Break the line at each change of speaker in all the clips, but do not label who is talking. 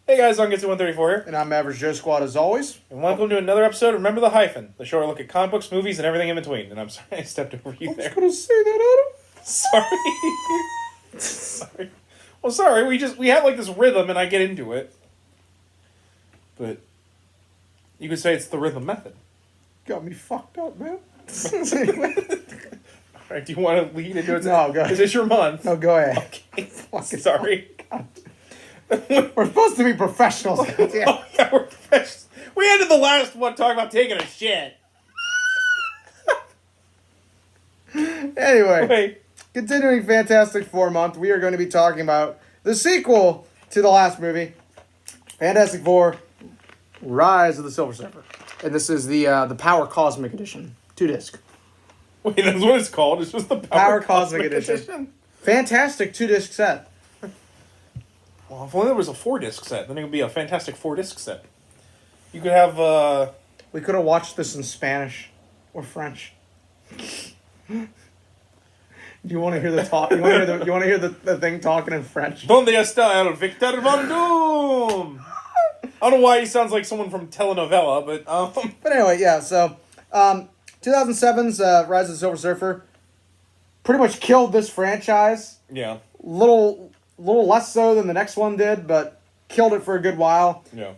Hey guys, I'm Gitsy134 here.
And I'm Average Joe Squad as always.
And welcome to another episode of Remember the Hyphen, the show where I look at comic books, movies, and everything in between. And I'm sorry I stepped over you there.
I was going to say that,
Sorry. Sorry. Well, sorry, we have like this rhythm and I get into it. But you could say it's the rhythm method.
Got me fucked up, man.
Alright, do you want to lead into it?
No, go ahead.
Is this your month?
No, go ahead.
Okay. Fucking sorry.
We're supposed to be professionals. Yeah.
Oh, yeah, we're professionals. We ended the last one talking about taking a shit.
Anyway,
Wait.
continuing Fantastic Four month, we are going to be talking about the sequel to the last movie, Fantastic Four: Rise of the Silver Surfer, and this is the Power Cosmic Edition, 2-disc.
Wait, that's what it's called? It's just the Power
Cosmic Edition. Fantastic 2-disc set.
Well, if only there was a 4-disc set, then it would be a fantastic 4-disc set. You could have,
We could have watched this in Spanish or French. Do you want to hear the talk? You want to hear the thing talking in French?
Donde está el Victor Van Doom? I don't know why he sounds like someone from telenovela, but,
But anyway, yeah, so 2007's Rise of the Silver Surfer pretty much killed this franchise.
Yeah.
Little less so than the next one did, but killed it for a good while.
Yeah.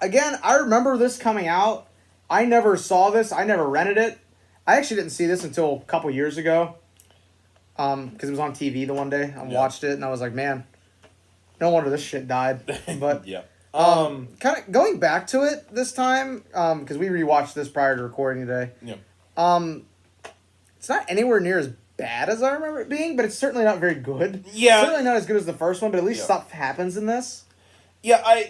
Again, I remember this coming out. I never saw this. I never rented it. I actually didn't see this until a couple years ago. Because it was on TV the one day. I watched it and I was like, man, no wonder this shit died. But
yeah.
kind of going back to it this time, because we rewatched this prior to recording today.
Yeah.
It's not anywhere near as bad as I remember it being, but it's certainly not very good.
Yeah.
Certainly not as good as the first one, but at least stuff happens in this.
Yeah,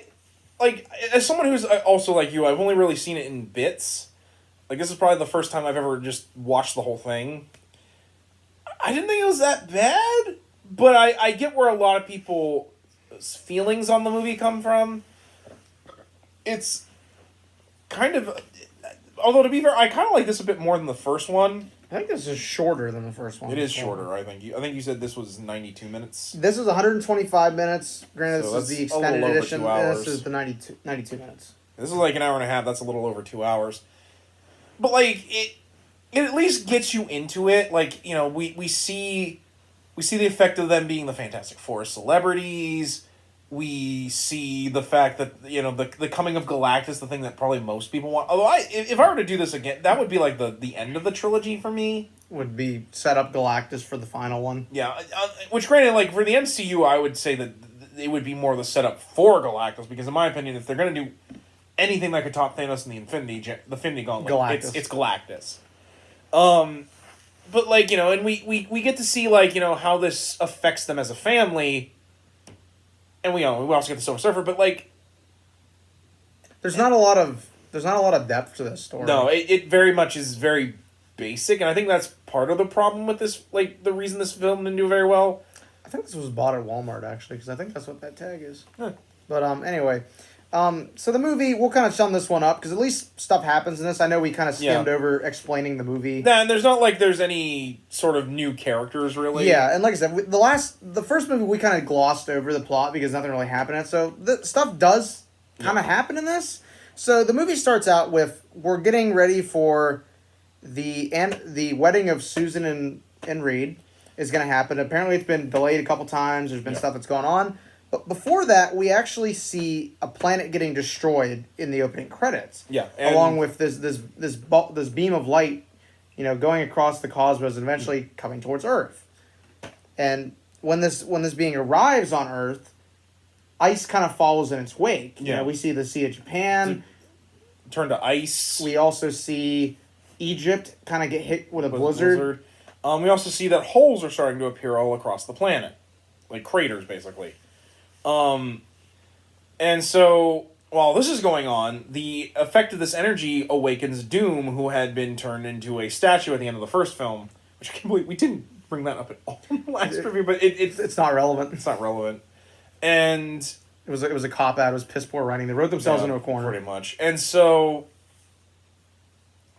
as someone who's also like you, I've only really seen it in bits. Like, this is probably the first time I've ever just watched the whole thing. I didn't think it was that bad, but I get where a lot of people's feelings on the movie come from. It's kind of... Although, to be fair, I kind of like this a bit more than the first one.
I think this is shorter than the first one.
It is shorter, I think. I think you said this was 92 minutes.
This is 125 minutes. Granted,
So
this is the
that's a little
extended
over
edition.
2
And
hours.
this is the 92 minutes.
This is like an hour and a half. That's a little over 2 hours. But, like, it at least gets you into it. Like, you know, we see the effect of them being the Fantastic Four celebrities. We see the fact that, you know, the coming of Galactus, the thing that probably most people want. Although, if I were to do this again, that would be, like, the end of the trilogy for me.
Would be set up Galactus for the final one.
Yeah, which, granted, like, for the MCU, I would say that it would be more the setup for Galactus, because in my opinion, if they're going to do anything that could top Thanos in the Infinity Gauntlet,
Galactus.
it's Galactus. But, like, you know, and we get to see, like, you know, how this affects them as a family, and we also get the Silver Surfer, but, like,
There's not a lot of depth to this story.
no, it very much is very basic, and I think that's part of the problem with this, like, the reason this film didn't do very well.
I think this was bought at Walmart, actually, because I think that's what that tag is.
Huh.
But anyway, so the movie, we'll kind of sum this one up, because at least stuff happens in this. I know we kind of skimmed over explaining the movie.
Nah, and there's not like there's any sort of new characters, really.
Yeah, and like I said, the first movie, we kind of glossed over the plot, because nothing really happened in it. So the stuff does kind of happen in this. So the movie starts out with, we're getting ready for the wedding of Susan and Reed is going to happen. Apparently, it's been delayed a couple times. There's been stuff that's going on. But before that, we actually see a planet getting destroyed in the opening credits.
Yeah,
along with this beam of light, you know, going across the cosmos and eventually coming towards Earth. And when this being arrives on Earth, ice kind of follows in its wake.
Yeah.
You know, we see the Sea of Japan.
Turn to ice.
We also see Egypt kind of get hit with a blizzard.
We also see that holes are starting to appear all across the planet. Like craters, basically. And so, while this is going on, the effect of this energy awakens Doom, who had been turned into a statue at the end of the first film. Which I can't believe we didn't bring that up at all in the last review, but
it's not relevant.
It's not relevant. And
it was a cop-out. It was piss poor writing. They wrote themselves into a corner.
Pretty much. And so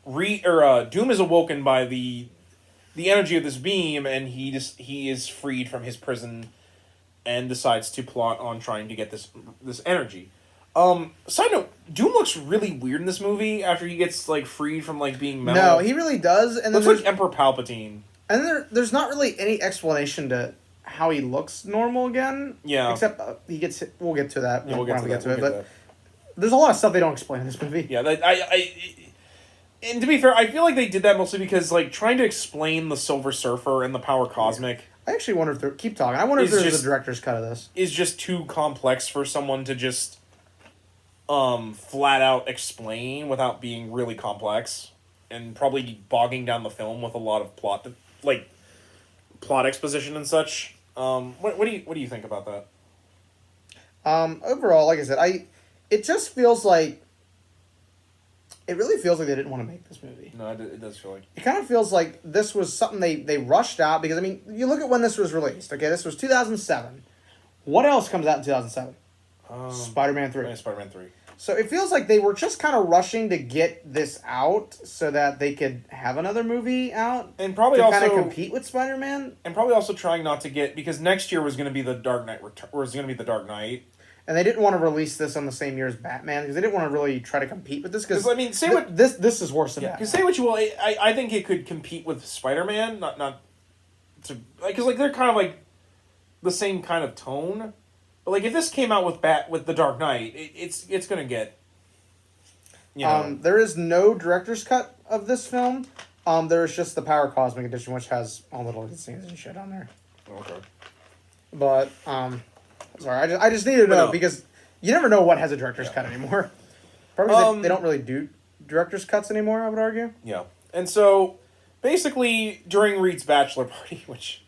Doom is awoken by the energy of this beam, and he is freed from his prison and decides to plot on trying to get this energy. Side note, Doom looks really weird in this movie after he gets like freed from like being metal.
No, he really does, and then
looks like Emperor Palpatine.
And there's not really any explanation to how he looks normal again.
Yeah.
Except he gets hit. We'll get to that
when we
get to it. But there's a lot of stuff they don't explain in this movie.
Yeah, and to be fair, I feel like they did that mostly because like trying to explain the Silver Surfer and the Power Cosmic.
I actually wonder if keep talking. I wonder if there's a director's cut of this.
Is just too complex for someone to just flat out explain without being really complex, and probably bogging down the film with a lot of plot exposition and such. What do you think about that?
Overall, like I said, it just feels like it really feels like they didn't want to make this movie.
No, it does feel like
it kind of feels like this was something they rushed out because I mean you look at when this was released. Okay, this was 2007. What else comes out in 2007? Spider-Man 3.
Yeah, Spider-Man 3.
So it feels like they were just kind of rushing to get this out so that they could have another movie out
and probably
to
also
kind of compete with Spider-Man.
And probably also trying not to get because next year was going to be the Dark Knight the Dark Knight.
And they didn't want to release this on the same year as Batman because they didn't want to really try to compete with this. Because
I mean,
this is worse than Batman.
Because say what you will, I think it could compete with Spider-Man, not to because like they're kind of like the same kind of tone. But like if this came out with the Dark Knight, it's gonna get. You know.
There is no director's cut of this film. There is just the Power Cosmic edition, which has all the little scenes and shit on there.
Okay.
But sorry, I just needed to know because you never know what has a director's cut anymore. Probably 'cause they don't really do director's cuts anymore. I would argue.
Yeah, and so basically during Reed's bachelor party, which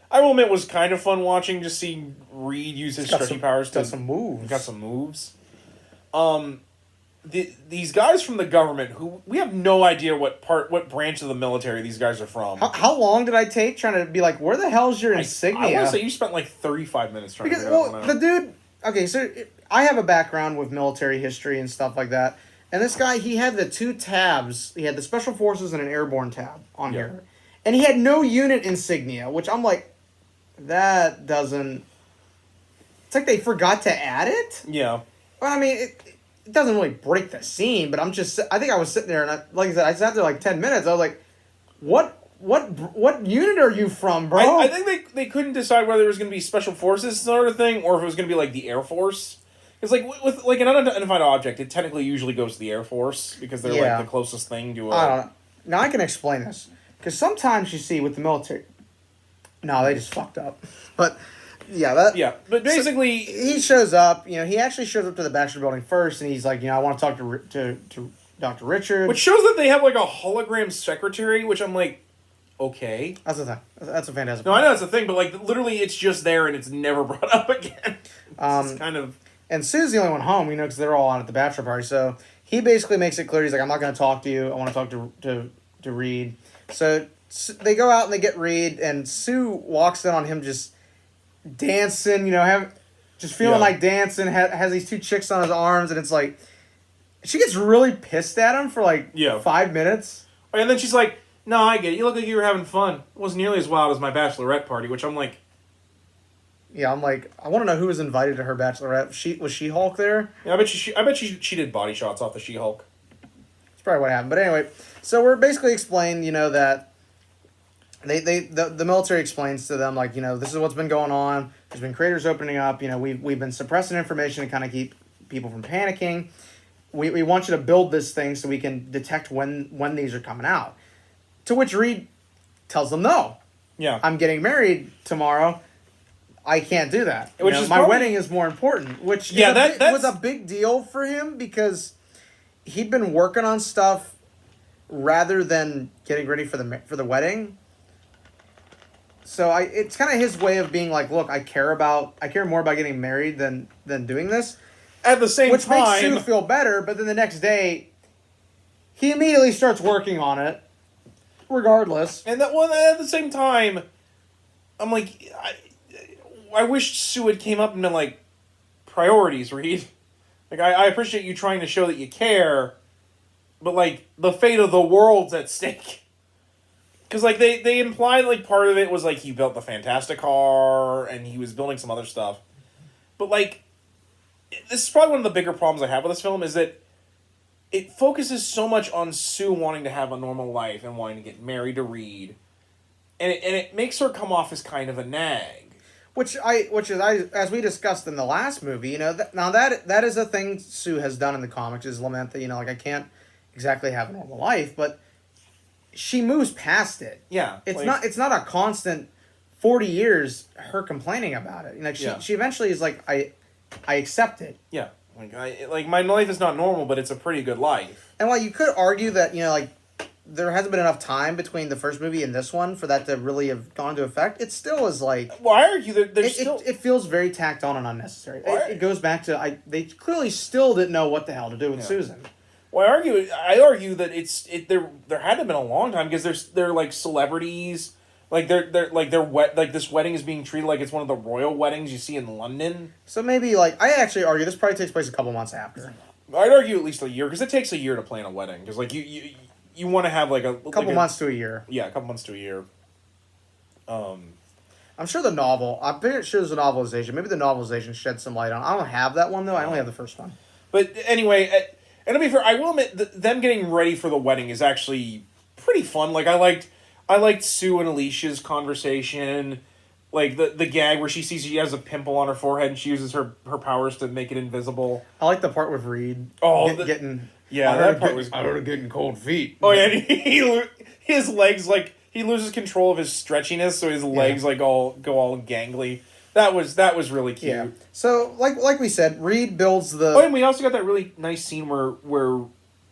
I will admit was kind of fun watching, just seeing Reed use his stretchy powers.
Got some moves.
Got some moves. These guys from the government who we have no idea what branch of the military these guys are from.
How long did I take trying to be like, where the hell's your insignia?
I want to say you spent like 35 minutes trying to figure that one out.
The dude. Okay, so I have a background with military history and stuff like that, and this guy he had the two tabs. He had the Special Forces and an Airborne tab on here, and he had no unit insignia, which I'm like, that doesn't. It's like they forgot to add it.
Yeah.
Well, I mean, it doesn't really break the scene, but I think I was sitting there, and like I said, I sat there like 10 minutes. I was like, what unit are you from, bro?
I think they couldn't decide whether it was going to be Special Forces sort of thing, or if it was going to be like the Air Force. It's like with like an unidentified object, it technically usually goes to the Air Force because they're like the closest thing to a...
I don't know. Now I can explain this. Because sometimes you see with the military... No, they just fucked up. But... Yeah,
but basically...
So he shows up, he actually shows up to the Baxter building first, and he's like, I want to talk to Dr. Richard.
Which shows that they have, like, a hologram secretary, which I'm like, okay.
That's the thing. That's a fantastic
No, I know that's the thing, but, like, literally it's just there and it's never brought up again. It's kind of...
And Sue's the only one home, because they're all out at the bachelor party, so he basically makes it clear, he's like, I'm not going to talk to you, I want to talk to Reed. So they go out and they get Reed, and Sue walks in on him just... dancing, just feeling like dancing, has these two chicks on his arms, and it's like, she gets really pissed at him for 5 minutes.
And then she's like, no, I get it. You look like you were having fun. It wasn't nearly as wild as my bachelorette party, which I'm like...
Yeah, I'm like, I want to know who was invited to her bachelorette. Was She-Hulk there?
Yeah, I bet she did body shots off the She-Hulk.
That's probably what happened. But anyway, so we're basically explained, that the military explains to them, this is what's been going on. There's been craters opening up. We've been suppressing information to kind of keep people from panicking. We want you to build this thing so we can detect when these are coming out. To which Reed tells them no.
Yeah.
I'm getting married tomorrow. I can't do that. My wedding is more important. Which was a big deal for him because he'd been working on stuff rather than getting ready for the wedding. So it's kind of his way of being like, look, I care more about getting married than doing this.
At the same time,
which makes Sue feel better. But then the next day, he immediately starts working on it, regardless.
And at the same time, I'm like, I wish Sue had came up and been like, priorities, Reed. Like I appreciate you trying to show that you care, but like the fate of the world's at stake. because like they implied like part of it was like he built the Fantastic car and he was building some other stuff, but like this is probably one of the bigger problems I have with this film is that it focuses so much on Sue wanting to have a normal life and wanting to get married to Reed, and it makes her come off as kind of a nag.
Which as we discussed in the last movie, you know, that is a thing Sue has done in the comics, is lament that, you know, like, I can't exactly have a normal life, but she moves past it.
Yeah,
it's not a constant 40 years her complaining about it. Like she eventually is like, I accept it.
Yeah, like my life is not normal, but it's a pretty good life.
And while you could argue that, you know, like, there hasn't been enough time between the first movie and this one for that to really have gone into effect, it still is like...
Well, I argue that there's still...
It feels very tacked on and unnecessary. It goes back to... They clearly still didn't know what the hell to do with Susan.
Well, I argue that there had to have been a long time, because they're like celebrities, like this wedding is being treated like it's one of the royal weddings you see in London.
So maybe, like, I actually argue this probably takes place a couple months after.
I'd argue at least a year, because it takes a year to plan a wedding, because like you want to have like a
couple months to a year.
Yeah, a couple months to a year.
I'm sure the novel. I'm pretty sure there's a novelization. Maybe the novelization sheds some light on. I don't have that one though. I only have the first one.
But anyway, and to be fair, I will admit that them getting ready for the wedding is actually pretty fun. Like I liked Sue and Alicia's conversation. Like the gag where she sees she has a pimple on her forehead and she uses her powers to make it invisible.
I like the part with Reed. Getting.
Yeah, that part was...
I heard getting cold feet.
Oh, yeah, and his legs, like, he loses control of his stretchiness, so his legs, like, go all gangly. That was really cute.
Yeah. So, like we said, Reed builds the...
Oh, and we also got that really nice scene where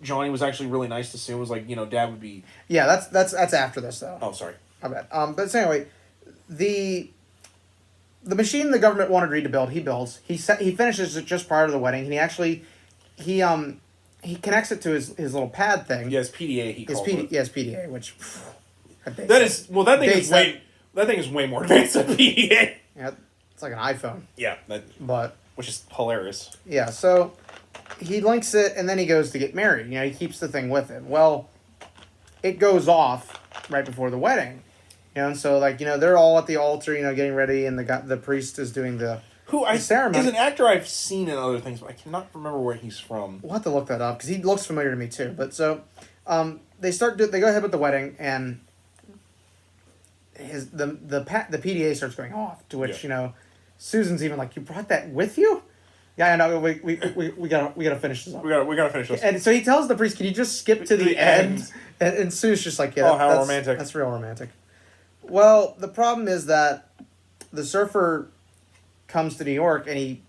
Johnny was actually really nice to Sue. It was like, you know, Dad would be...
Yeah, that's after this, though.
Oh, sorry.
I bet. But so anyway, the machine the government wanted Reed to build, he builds. He finishes it just prior to the wedding, and he actually... He connects it to his little pad thing.
Yes, PDA. He calls it.
Yes, PDA. Which
that thing is way more advanced than PDA.
Yeah, it's like an iPhone.
Yeah, which is hilarious.
Yeah, so he links it, and then he goes to get married. You know, he keeps the thing with him. Well, it goes off right before the wedding. You know, and so like, you know, they're all at the altar, you know, getting ready, and the priest is doing the ceremony.
Is an actor I've seen in other things, but I cannot remember where he's from.
We'll have to look that up, because he looks familiar to me too. But so, they go ahead with the wedding, and the PDA starts going off. To which, you know, Susan's even like, "You brought that with you?" Yeah, I know. We gotta finish this up.
We gotta finish this.
And so he tells the priest, "Can you just skip to the end?" And Sue's just like, "Yeah,
oh, how romantic!
That's real romantic." Well, the problem is that the surfer comes to New York, and he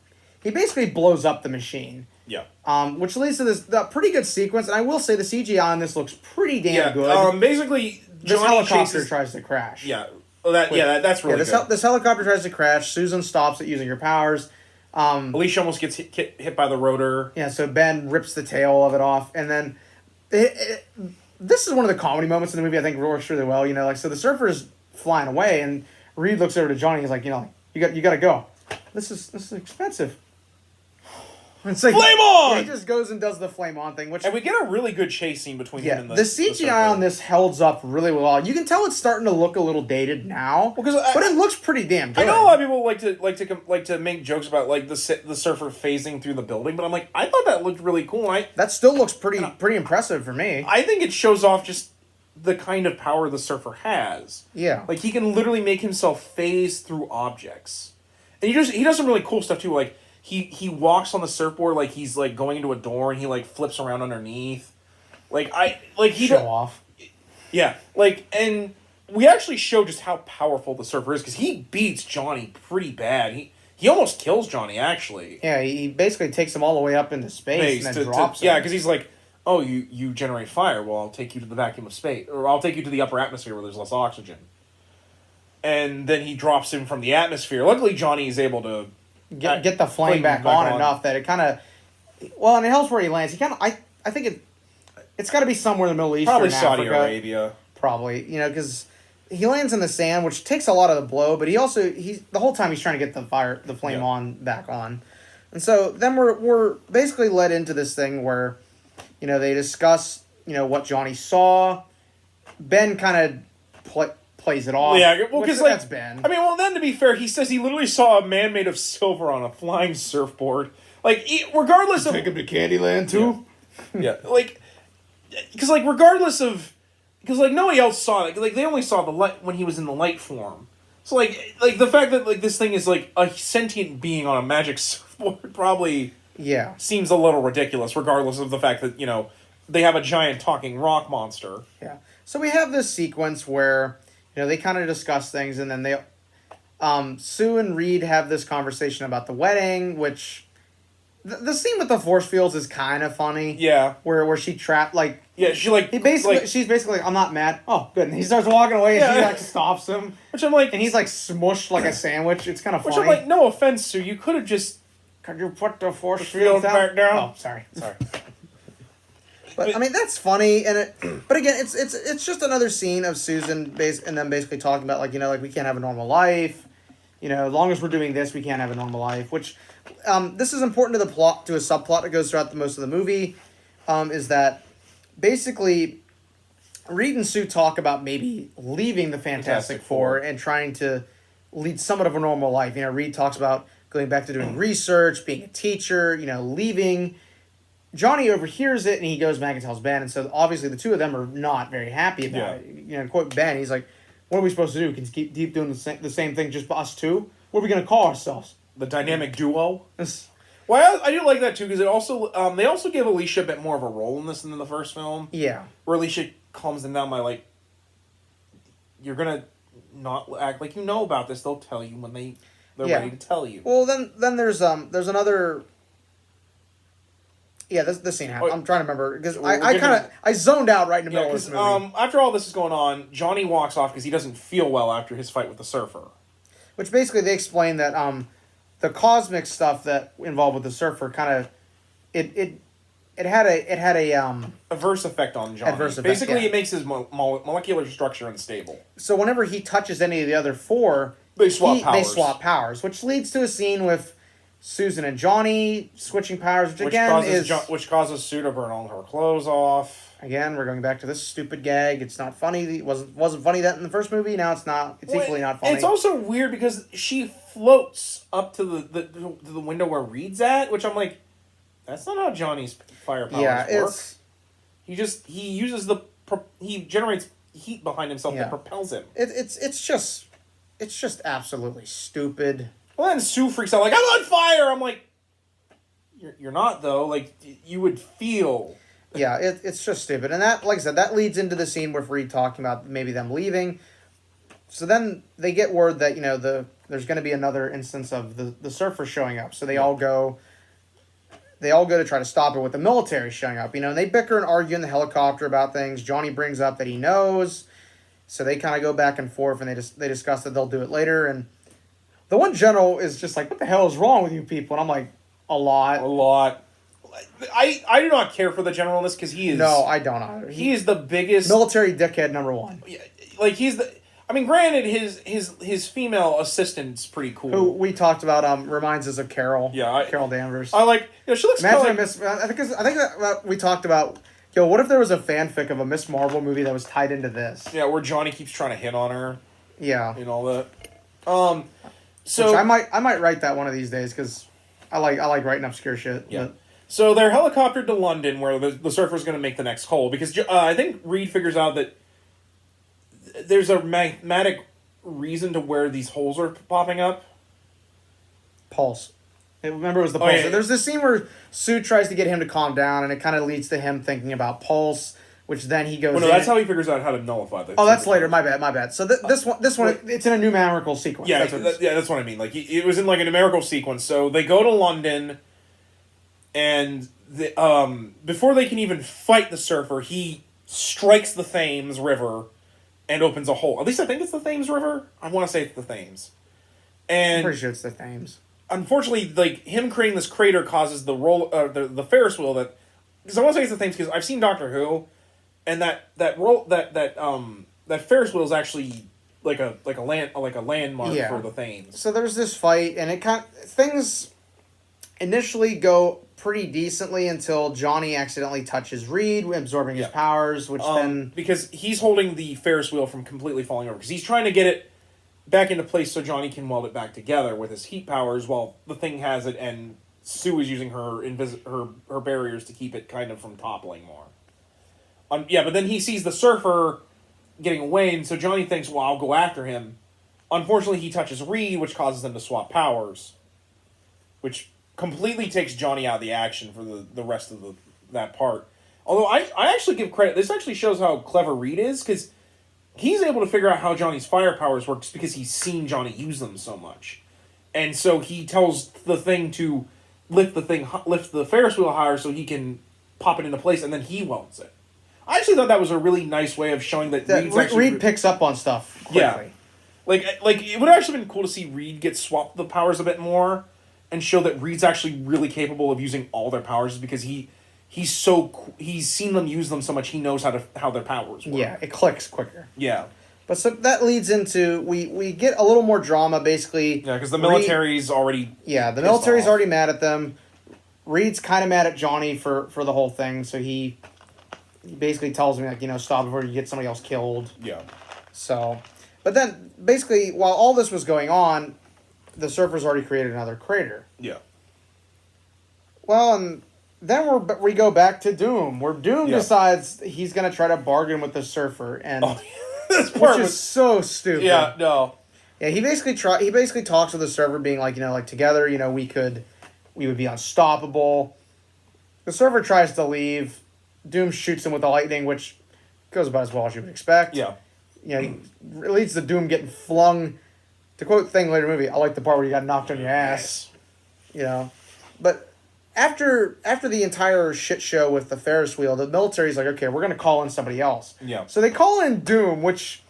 basically blows up the machine.
Yeah.
Which leads to this pretty good sequence, and I will say the CGI on this looks pretty damn good.
Basically,
this helicopter tries to crash.
Yeah. Well, that's really good.
This helicopter tries to crash. Susan stops it using her powers.
Alicia almost gets hit by the rotor.
Yeah, so Ben rips the tail of it off, and then this is one of the comedy moments in the movie I think works really well. You know, like, so the surfer's flying away, and Reed looks over to Johnny. He's like, you know, you got to go. This is expensive. It's like,
flame on!
Yeah, he just goes and does the flame on thing,
and we get a really good chase scene between him and
the CGI on this holds up really well. You can tell it's starting to look a little dated now, but it looks pretty damn good.
I know a lot of people like to make jokes about like the surfer phasing through the building, but I'm like, I thought that looked really cool. And
that still looks pretty impressive for me.
I think it shows off just the kind of power the surfer has.
Yeah,
like he can literally make himself phase through objects, and he does some really cool stuff too. Like he walks on the surfboard like he's like going into a door, and he like flips around underneath. He
show off.
Yeah, and we actually show just how powerful the surfer is, because he beats Johnny pretty bad. He almost kills Johnny, actually.
Yeah, he basically takes him all the way up into space and then drops him.
Yeah, because he's like, oh, you generate fire. Well, I'll take you to the vacuum of space, or I'll take you to the upper atmosphere where there's less oxygen. And then he drops him from the atmosphere. Luckily, Johnny is able to
get the flame back on enough that it kind of... Well, and it helps where he lands. He kind of... I think it's got to be somewhere in the Middle East,
probably
or
Saudi
Africa.
Arabia.
Probably, you know, because he lands in the sand, which takes a lot of the blow, but the whole time he's trying to get the flame on back on. And so then we're basically led into this thing where, you know, they discuss, you know, what Johnny saw. Ben kind of plays it off.
Yeah, well, because like
that's Ben.
I mean, well, then to be fair, he says he literally saw a man made of silver on a flying surfboard. Like, regardless of
take him to Candyland too.
Yeah, like, because like regardless of, because like nobody else saw it. Like they only saw the light when he was in the light form. So like the fact that like this thing is like a sentient being on a magic surfboard probably seems a little ridiculous. Regardless of the fact that they have a giant talking rock monster.
Yeah. So we have this sequence where they kind of discuss things, and then they, Sue and Reed have this conversation about the wedding, which. The scene with the force fields is kind of funny.
Yeah.
Where she trapped, like...
Yeah, she's
basically like, I'm not mad. Oh, good. And he starts walking away, and she, like, stops him.
Which I'm like...
And he's, like, smushed like a sandwich. It's kind of funny.
Which I'm like, no offense, Sue, you could have just...
Could you put the force fields
back down?
Oh, sorry. But, I mean, that's funny, and but again, it's just another scene of Susan and them basically talking about, like, like, we can't have a normal life. As long as we're doing this, we can't have a normal life, which... this is important to the plot, to a subplot that goes throughout most of the movie, is that basically Reed and Sue talk about maybe leaving the Fantastic Four and trying to lead somewhat of a normal life. Reed talks about going back to doing research, being a teacher, leaving. Johnny overhears it and he goes back and tells Ben, and so obviously the two of them are not very happy about it. Quote Ben, he's like, "What are we supposed to do? Can we keep doing the same thing, just us two? What are we going to call ourselves?"
The dynamic duo. Well, I do like that too because it also they also give Alicia a bit more of a role in this than in the first film.
Yeah,
where Alicia calms them down by like, "You're gonna not act like you know about this. They'll tell you when they're ready to tell you."
Well, then there's another. Yeah, this scene happened. I'm trying to remember because I zoned out right in the middle of this movie.
After all this is going on, Johnny walks off because he doesn't feel well after his fight with the surfer.
Which basically they explain that the cosmic stuff that involved with the surfer kind of it had a
adverse effect on Johnny. Basically, it makes his molecular structure unstable.
So whenever he touches any of the other four,
they swap powers,
which leads to a scene with Susan and Johnny switching powers,
which causes Sue to burn all her clothes off.
Again, we're going back to this stupid gag. It's not funny. It wasn't funny that in the first movie. Now it's not. It's equally not funny.
It's also weird because she floats up to the window where Reed's at, which I'm like, that's not how Johnny's fire powers work. He generates heat behind himself that propels him.
It's just absolutely stupid.
Well, then Sue freaks out like, I'm on fire. I'm like, you're not though. Like you would feel.
Yeah, it's just stupid. And that, like I said, that leads into the scene with Reed talking about maybe them leaving. So then they get word that, there's going to be another instance of the surfer showing up. So they all go to try to stop it with the military showing up. And they bicker and argue in the helicopter about things. Johnny brings up that he knows. So they kind of go back and forth, and they discuss that they'll do it later. And the one general is just like, what the hell is wrong with you people? And I'm like, a lot.
I do not care for the general in this because he is...
No, I don't either.
He is the biggest...
Military dickhead number one.
Like, he's the... I mean, granted, his female assistant's pretty cool.
Who we talked about reminds us of Carol.
Yeah.
Carol Danvers.
I like... she looks
I think that we talked about... what if there was a fanfic of a Miss Marvel movie that was tied into this?
Yeah, where Johnny keeps trying to hit on her.
Yeah.
And all that. So...
Which I might write that one of these days because I like writing obscure shit.
Yeah. So they're helicoptered to London where the surfer's going to make the next hole. Because I think Reed figures out that there's a magnetic reason to where these holes are popping up.
Pulse. Remember it was the Pulse.
Yeah.
There's this scene where Sue tries to get him to calm down, and it kind of leads to him thinking about Pulse, which then he goes...
Well, no, that's how he figures out how to nullify the...
Oh, that's later. My bad. So this one, it's in a numerical sequence.
Yeah, that's what I mean. Like, it was in, like, a numerical sequence. So they go to London... And before they can even fight the surfer, he strikes the Thames River and opens a hole. At least I think it's the Thames River. I want to say it's the Thames. And
I'm pretty sure it's the Thames.
Unfortunately, like him creating this crater causes the Ferris wheel that, because I want to say it's the Thames because I've seen Doctor Who, and that Ferris wheel is actually like a landmark for the Thames.
So there's this fight, and things initially go pretty decently until Johnny accidentally touches Reed, absorbing his powers, which then...
Because he's holding the Ferris wheel from completely falling over. Because he's trying to get it back into place so Johnny can weld it back together with his heat powers while the thing has it and Sue is using her barriers to keep it kind of from toppling more. But then he sees the surfer getting away, and so Johnny thinks, well, I'll go after him. Unfortunately, he touches Reed, which causes them to swap powers, which completely takes Johnny out of the action for the rest of that part. Although I actually give credit. This actually shows how clever Reed is, because he's able to figure out how Johnny's fire powers works because he's seen Johnny use them so much. And so he tells the thing to lift the Ferris wheel higher so he can pop it into place, and then he welds it. I actually thought that was a really nice way of showing that
Reed picks up on stuff quickly. Yeah.
Like it would have actually been cool to see Reed get swapped the powers a bit more and show that Reed's actually really capable of using all their powers because he's seen them use them so much he knows how their powers work.
Yeah, it clicks quicker.
Yeah.
But so that leads into we get a little more drama basically.
Yeah, because the military's already
the military's already mad at them. Reed's kind of mad at Johnny for the whole thing, so he basically tells me, like, stop before you get somebody else killed.
Yeah.
So, but then, basically, while all this was going on, the surfer's already created another crater.
Yeah.
Well, and then we go back to Doom, where Doom decides he's going to try to bargain with the surfer, and
this part
which is so stupid.
Yeah, no.
Yeah, he basically talks with the surfer, being like, together, we would be unstoppable. The surfer tries to leave. Doom shoots him with the lightning, which goes about as well as you would expect.
Yeah.
It leads to Doom getting flung. To quote Thing later in the movie, I like the part where you got knocked on your ass. But after the entire shit show with the Ferris wheel, the military's like, okay, we're going to call in somebody else.
Yeah.
So they call in Doom, which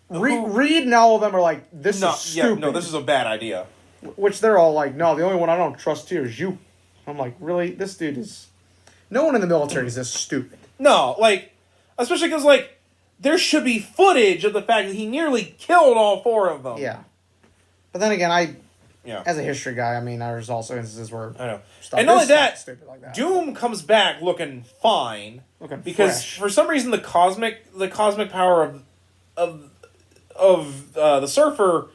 Reed and all of them are like, this is stupid.
Yeah, no, this is a bad idea.
Which they're all like, no, the only one I don't trust here is you. I'm like, really? This dude is... No one in the military is this stupid.
No, especially because, there should be footage of the fact that he nearly killed all four of them.
Yeah. But then again, as a history guy, there's also instances where...
I know. And not only that,
stupid like that,
Doom comes back looking fine. Because
fresh.
For some reason, the cosmic power of the surfer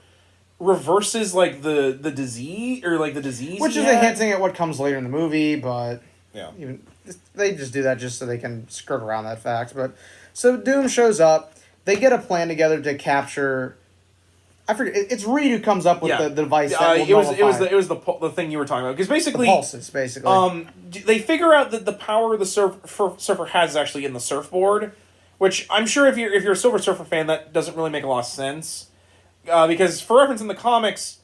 reverses, the disease, or, the disease
which is hinting at what comes later in the movie, but...
Yeah.
They just do that just so they can skirt around that fact. But so Doom shows up. They get a plan together to capture. I forget. It's Reed who comes up with the device. That will
it was the thing you were talking about, because basically
the pulses. Basically,
they figure out that the power the surfer has is actually in the surfboard, which I'm sure if you're a Silver Surfer fan, that doesn't really make a lot of sense, because for reference in the comics,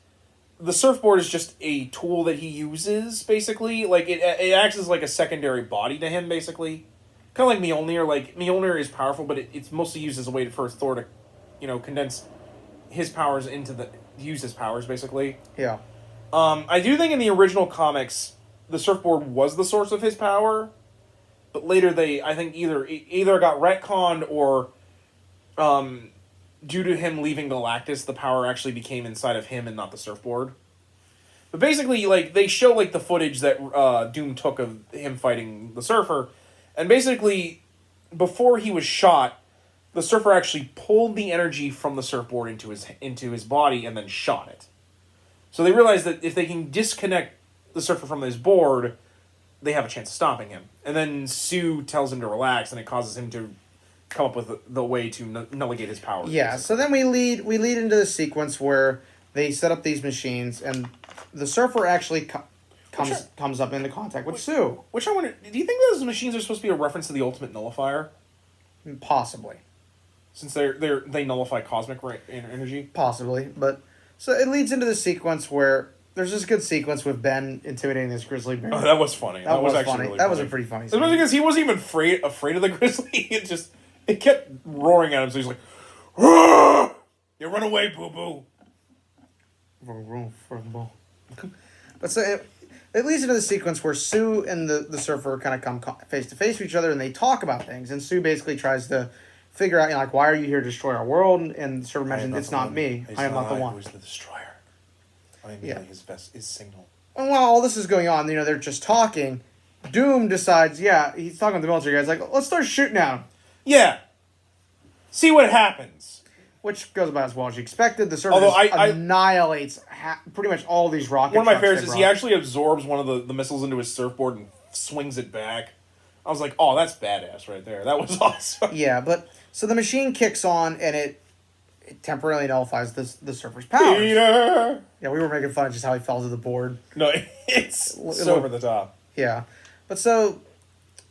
the surfboard is just a tool that he uses, basically. It acts as a secondary body to him, basically. Kind of like Mjolnir. Mjolnir is powerful, but it's mostly used as a way for Thor to, condense his powers use his powers, basically.
Yeah.
I do think in the original comics, the surfboard was the source of his power, but later I think either got retconned or, due to him leaving Galactus, the power actually became inside of him and not the surfboard. But basically, they show, the footage that Doom took of him fighting the surfer. And basically, before he was shot, the surfer actually pulled the energy from the surfboard into his body and then shot it. So they realized that if they can disconnect the surfer from his board, they have a chance of stopping him. And then Sue tells him to relax, and it causes him to come up with the way to nullify his powers.
Yeah,
basically.
so then we lead into the sequence where they set up these machines, and the surfer actually comes up into contact with Sue.
Which I wonder, do you think those machines are supposed to be a reference to the Ultimate Nullifier?
Possibly.
Since they nullify cosmic energy?
Possibly, but... So it leads into the sequence where... There's this good sequence with Ben intimidating this grizzly bear.
Oh, that was funny.
That was
actually
funny.
Really
that
funny.
was a pretty funny scene.
Especially because he wasn't even afraid of the grizzly. It kept roaring at him, so he's like, "Roar! You run away, boo-boo."
But so it leads into the sequence where Sue and the surfer kind of come face to face with each other, and they talk about things. And Sue basically tries to figure out, why are you here to destroy our world? And the surfer mentions, it's not me. I am not the one.
Who's the destroyer? I am merely his signal.
And while all this is going on, they're just talking. Doom decides, he's talking to the military guys, like, let's start shooting at him.
Yeah. See what happens.
Which goes about as well as you expected. The server annihilates pretty much all these rocket
trucks. One of my favorites is he actually absorbs one of the missiles into his surfboard and swings it back. I was like, oh, that's badass right there. That was awesome.
Yeah, but so the machine kicks on and it temporarily nullifies the surfer's powers.
Peter!
Yeah, we were making fun of just how he fell to the board.
No, it's so over the top.
Yeah. But so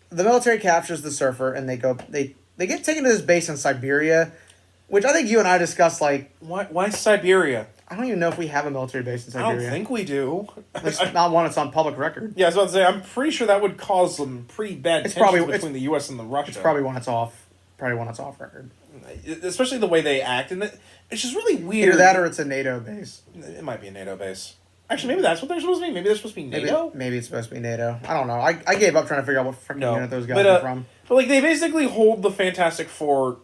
the military captures the surfer and they get taken to this base in Siberia, which I think you and I discussed, like...
Why Siberia?
I don't even know if we have a military base in Siberia.
I don't think we do.
There's not one that's on public record.
Yeah, I was about to say, I'm pretty sure that would cause some pretty bad tensions between the U.S. and the Russia.
It's probably one that's off record.
Especially the way they act, and it's just really weird.
Either that or it's a NATO base.
It might be a NATO base. Actually, maybe that's what they're supposed to be. Maybe they're supposed to be NATO?
Maybe it's supposed to be NATO. I don't know. I gave up trying to figure out what freaking unit those guys are from.
But, like, they basically hold the Fantastic Four...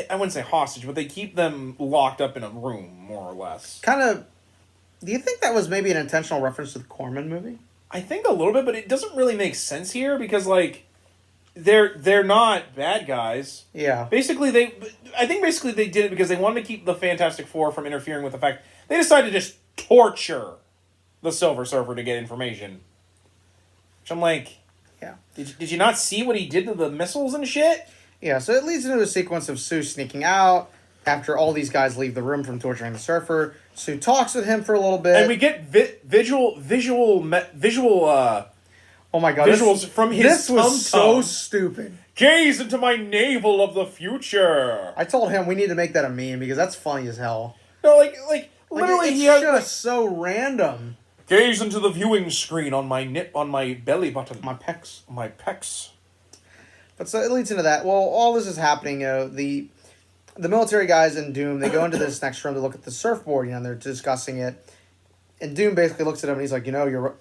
I wouldn't say hostage, but they keep them locked up in a room, more or less.
Kind of... Do you think that was maybe an intentional reference to the Corman movie?
I think a little bit, but it doesn't really make sense here, because, like... They're not bad guys.
Yeah.
I think basically they did it because they wanted to keep the Fantastic Four from interfering with the fact they decided to just torture the Silver Surfer to get information. Which I'm like,
yeah.
Did you not see what he did to the missiles and shit?
Yeah, so it leads into a sequence of Sue sneaking out after all these guys leave the room from torturing the Surfer. Sue talks with him for a little bit.
And we get visual
oh my god!
Visuals from his
This was so stupid.
Gaze into my navel of the future.
I told him we need to make that a meme because that's funny as hell.
No, like literally,
it's just so random.
Gaze into the viewing screen on my belly button.
My pecs.
My pecs.
But so it leads into that. Well, all this is happening. The military guys in Doom, they go into this next room to look at the surfboard. And they're discussing it. And Doom basically looks at him and he's like, you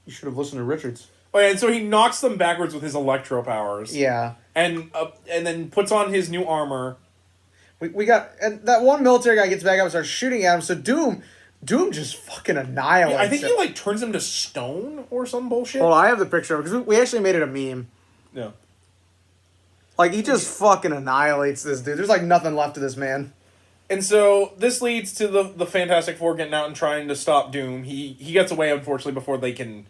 should have listened to Richards.
Oh yeah, and so he knocks them backwards with his electro powers.
Yeah.
And then puts on his new armor.
We got... And that one military guy gets back up and starts shooting at him. So Doom just fucking annihilates him.
I think he, like, turns him to stone or some bullshit.
Well, I have the picture of it, because we actually made it a meme.
Yeah.
Like, he just fucking annihilates this dude. There's, like, nothing left of this man.
And so, this leads to the Fantastic Four getting out and trying to stop Doom. He gets away, unfortunately, before they can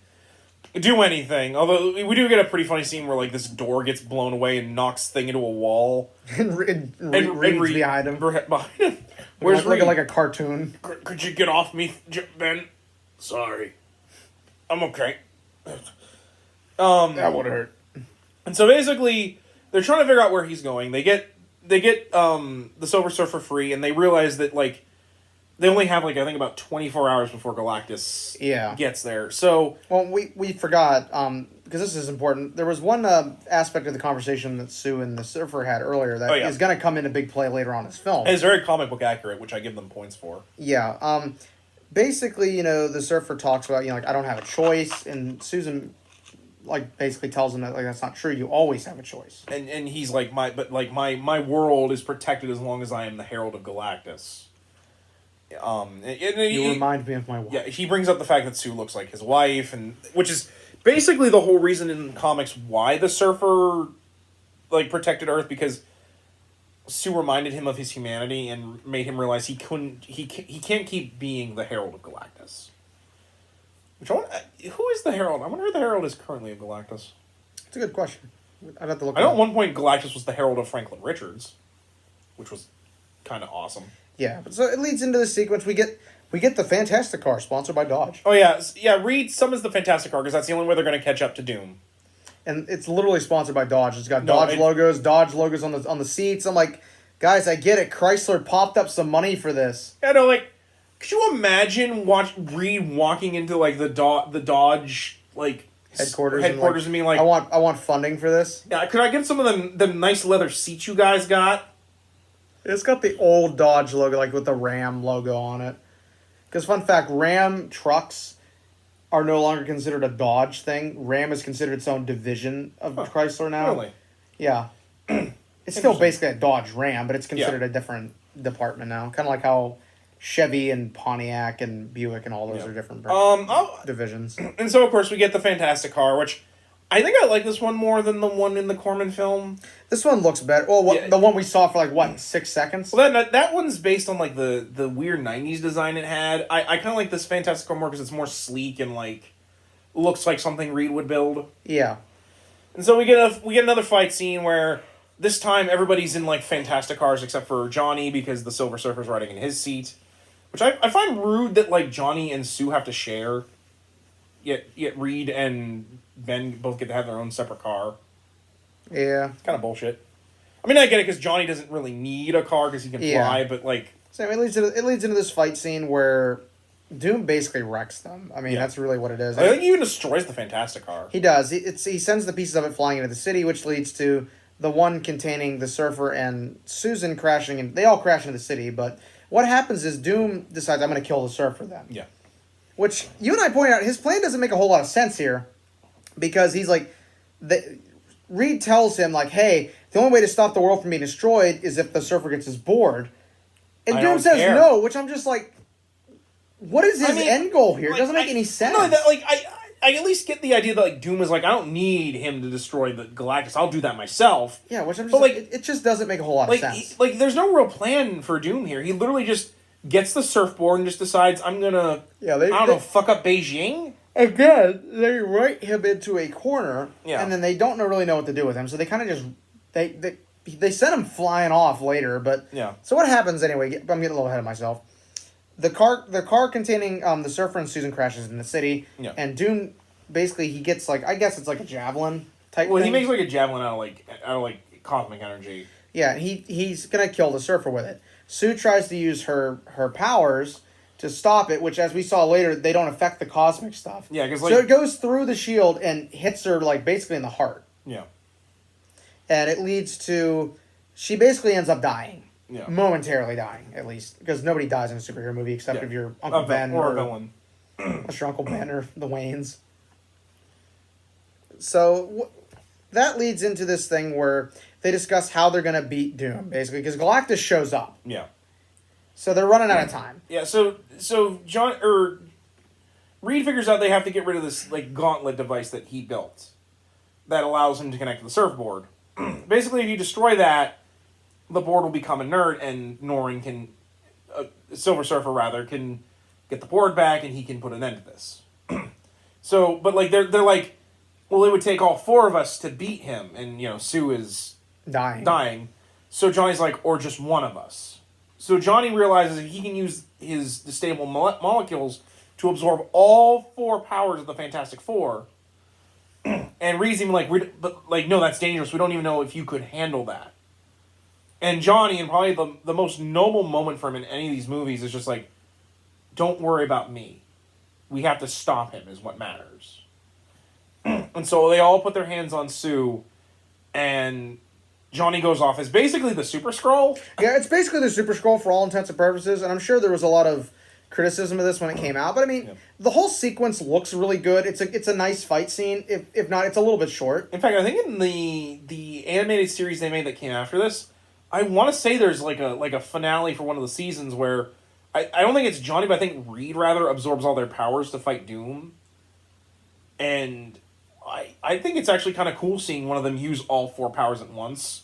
do anything. Although, we do get a pretty funny scene where, like, this door gets blown away and knocks Thing into a wall.
and Reed's behind him.
Behind him. Where's
Reed? Like a cartoon.
Could you get off me, Ben? Sorry. I'm okay.
That would hurt.
And so, basically, they're trying to figure out where he's going. They get the Silver Surfer free, and they realize that, like, they only have, like, I think about 24 hours before Galactus gets there. So...
Well, we forgot, because this is important, there was one aspect of the conversation that Sue and the Surfer had earlier that is going to come into big play later on in this film.
And it's very comic book accurate, which I give them points for.
Yeah. Basically, the Surfer talks about, like, I don't have a choice, and Susan... like basically tells him that like that's not true. You always have a choice.
And he's like my world is protected as long as I am the Herald of Galactus.
You remind me of my wife.
Yeah, he brings up the fact that Sue looks like his wife, and which is basically the whole reason in comics why the Surfer like protected Earth, because Sue reminded him of his humanity and made him realize he can't keep being the Herald of Galactus. Who is the Herald? I wonder who the Herald is currently of Galactus.
It's a good question. I'd have to look.
I know at one point Galactus was the Herald of Franklin Richards, which was kind of awesome.
Yeah, but so it leads into the sequence. We get the Fantastic Car, sponsored by Dodge.
Oh yeah. Reed summons the Fantastic Car because that's the only way they're going to catch up to Doom.
And it's literally sponsored by Dodge. It's got Dodge logos on the seats. I'm like, guys, I get it. Chrysler popped up some money for this.
Yeah, no, like. Could you imagine Reed walking into like the Dodge like
headquarters
and being like,
I want funding for this.
Yeah, could I get some of the nice leather seats you guys got?
It's got the old Dodge logo, like with the Ram logo on it. Because fun fact, Ram trucks are no longer considered a Dodge thing. Ram is considered its own division of Chrysler now.
Really?
Yeah. It's still basically a Dodge Ram, but it's considered a different department now. Kind of like how Chevy and Pontiac and Buick and all those are different divisions.
And so, of course, we get the Fantastic Car, which I think I like this one more than the one in the Corman film.
This one looks better. Well, the one we saw for 6 seconds?
Well, that one's based on the weird 90s design it had. I kind of like this Fantastic Car more because it's more sleek and looks like something Reed would build.
Yeah.
And so we get another fight scene where this time everybody's in Fantastic Cars except for Johnny because the Silver Surfer's riding in his seat. Which I find rude that Johnny and Sue have to share. Yet Reed and Ben both get to have their own separate car.
Yeah.
Kind of bullshit. I mean, I get it because Johnny doesn't really need a car because he can fly, but
So it leads into this fight scene where Doom basically wrecks them. I mean, that's really what it is.
I think he even destroys the Fantastic Car.
He does. He sends the pieces of it flying into the city, which leads to the one containing the Surfer and Susan crashing, and they all crash into the city, but what happens is Doom decides, I'm going to kill the Surfer then.
Yeah.
Which, you and I pointed out, his plan doesn't make a whole lot of sense here. Because he's Reed tells him, hey, the only way to stop the world from being destroyed is if the Surfer gets his board. And Doom says no, which I'm just what is his end goal here? It doesn't make any sense.
No, I at least get the idea that Doom is I don't need him to destroy the Galactus. I'll do that myself.
Yeah, which I'm just it just doesn't make a whole lot of sense.
There's no real plan for Doom here. He literally just gets the surfboard and just decides I'm gonna fuck up Beijing.
Again, they write him into a corner, and then they don't really know what to do with him. So they kind of just they send him flying off later. But so what happens anyway? I'm getting a little ahead of myself. The car containing the Surfer and Susan crashes in the city, and Doom basically he gets I guess it's a javelin type.
Well,
thing.
he makes a javelin out of cosmic energy.
Yeah, he's gonna kill the Surfer with it. Sue tries to use her powers to stop it, which, as we saw later, they don't affect the cosmic stuff.
Yeah, because
so it goes through the shield and hits her basically in the heart.
Yeah,
and it leads to she basically ends up dying.
Yeah,
momentarily dying at least, because nobody dies in a superhero movie except if you're Uncle Ben
or a villain.
Unless you're Uncle Ben or the Waynes. So that leads into this thing where they discuss how they're going to beat Doom, basically, because Galactus shows up.
Yeah.
So they're running out of time.
Yeah, so Reed figures out they have to get rid of this gauntlet device that he built that allows him to connect to the surfboard. Basically, if you destroy that, the board will become inert, and Norrin can, Silver Surfer rather, can get the board back, and he can put an end to this. So, but they're well, it would take all four of us to beat him, and Sue is dying. So Johnny's or just one of us. So Johnny realizes if he can use his stable molecules to absorb all four powers of the Fantastic Four, and Reed's even no, that's dangerous. We don't even know if you could handle that. And Johnny, and probably the most noble moment for him in any of these movies, is just don't worry about me. We have to stop him is what matters. And so they all put their hands on Sue, and Johnny goes off as basically the Super Skrull.
Yeah, it's basically the Super Skrull for all intents and purposes, and I'm sure there was a lot of criticism of this when it came out, but I mean, the whole sequence looks really good. It's a nice fight scene. If not, it's a little bit short.
In fact, I think in the animated series they made that came after this, I want to say there's a finale for one of the seasons where I don't think it's Johnny, but I think Reed rather absorbs all their powers to fight Doom. And I think it's actually kind of cool seeing one of them use all four powers at once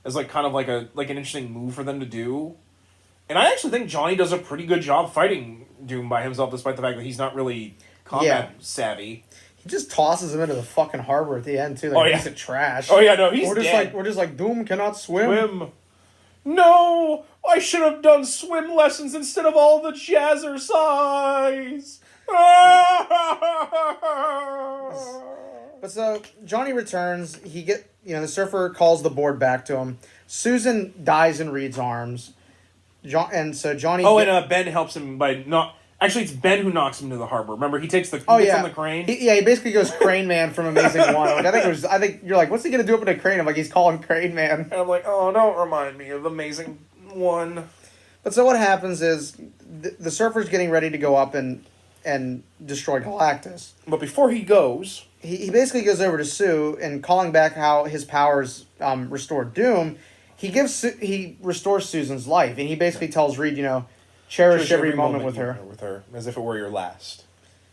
as an interesting move for them to do. And I actually think Johnny does a pretty good job fighting Doom by himself, despite the fact that he's not really combat savvy.
He just tosses him into the fucking harbor at the end too, piece of trash.
Oh yeah, no, he's dead.
We're just Doom cannot swim.
No, I should have done swim lessons instead of all the jazzercise.
But so Johnny returns. The Surfer calls the board back to him. Susan dies in Reed's arms. Johnny.
Oh, and Ben helps him by not. Actually, it's Ben who knocks him to the harbor. Remember, he takes the from the crane.
He basically goes Crane Man from Amazing One. I think you're what's he gonna do up in a crane? I'm he's calling Crane Man.
And I'm oh, don't remind me of Amazing One.
But so what happens is the Surfer's getting ready to go up and destroy Galactus.
But before he goes,
he basically goes over to Sue and calling back how his powers restored Doom. He restores Susan's life, and he basically tells Reed, cherish every moment with her.
With her, as if it were your last.